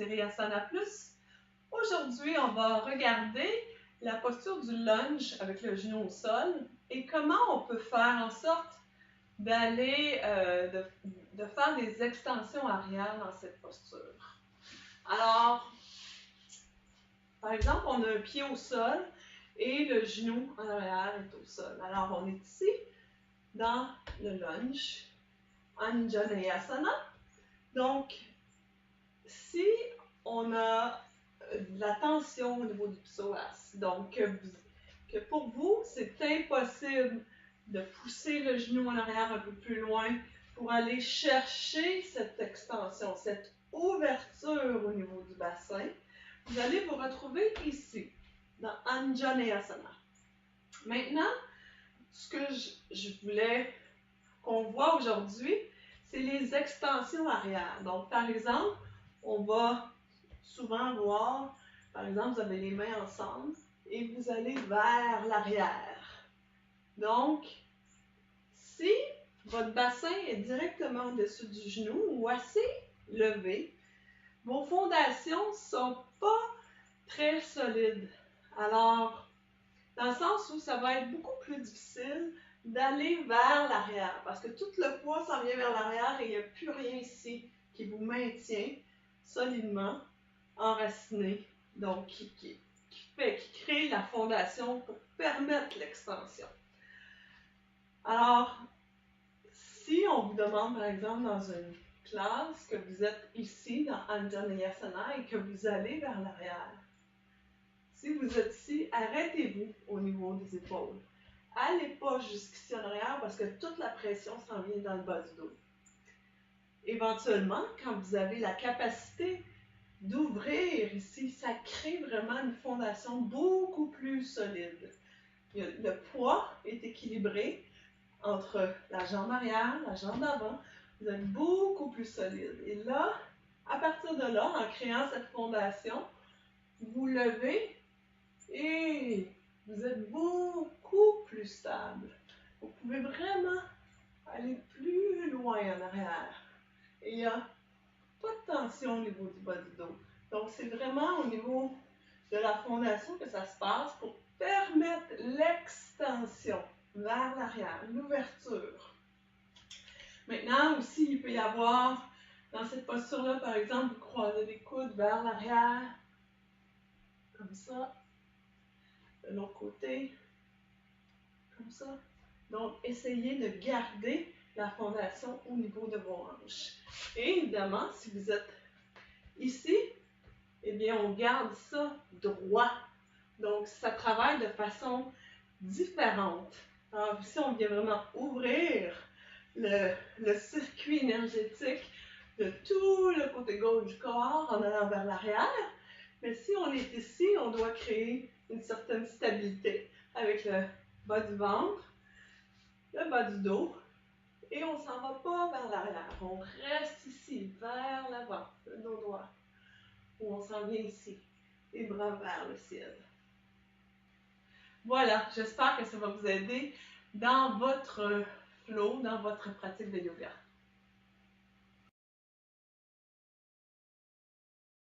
série Asana Plus. Aujourd'hui, on va regarder la posture du lunge avec le genou au sol et comment on peut faire en sorte d'aller, de faire des extensions arrière dans cette posture. Alors, par exemple, on a un pied au sol et le genou en arrière est au sol. Alors, on est ici dans le lunge, Anjaneyasana. Donc, si on a de la tension au niveau du psoas, donc que pour vous, c'est impossible de pousser le genou en arrière un peu plus loin pour aller chercher cette extension, cette ouverture au niveau du bassin, vous allez vous retrouver ici, dans Anjaneyasana. Maintenant, ce que je voulais qu'on voit aujourd'hui, c'est les extensions arrière. Donc, par exemple, on va souvent voir, par exemple, vous avez les mains ensemble et vous allez vers l'arrière. Donc, si votre bassin est directement au-dessus du genou ou assez levé, vos fondations ne sont pas très solides. Alors, dans le sens où ça va être beaucoup plus difficile d'aller vers l'arrière parce que tout le poids s'en vient vers l'arrière et il n'y a plus rien ici qui vous maintient solidement enraciné, donc qui crée la fondation pour permettre l'extension. Alors, si on vous demande par exemple dans une classe que vous êtes ici dans Anjaneyasana et que vous allez vers l'arrière, si vous êtes ici, arrêtez-vous au niveau des épaules. Allez pas jusqu'ici en arrière parce que toute la pression s'en vient dans le bas du dos. Éventuellement, quand vous avez la capacité d'ouvrir ici, ça crée vraiment une fondation beaucoup plus solide. Le poids est équilibré entre la jambe arrière, la jambe d'avant. Vous êtes beaucoup plus solide. Et là, à partir de là, en créant cette fondation, vous levez et vous êtes beaucoup plus stable. Vous pouvez vraiment aller plus loin en arrière. Et il n'y a pas de tension au niveau du bas du dos. Donc, c'est vraiment au niveau de la fondation que ça se passe pour permettre l'extension vers l'arrière, l'ouverture. Maintenant aussi, il peut y avoir, dans cette posture-là, par exemple, vous croisez les coudes vers l'arrière, comme ça. De l'autre côté, comme ça. Donc, essayez de garder la fondation au niveau de vos hanches. Et évidemment, si vous êtes ici, eh bien, on garde ça droit. Donc, ça travaille de façon différente. Alors, ici, on vient vraiment ouvrir le circuit énergétique de tout le côté gauche du corps en allant vers l'arrière. Mais si on est ici, on doit créer une certaine stabilité avec le bas du ventre, le bas du dos, et on ne s'en va pas vers l'arrière. On reste ici, vers l'avant, le dos droit, ou on s'en vient ici, les bras vers le ciel. Voilà, j'espère que ça va vous aider dans votre flow, dans votre pratique de yoga.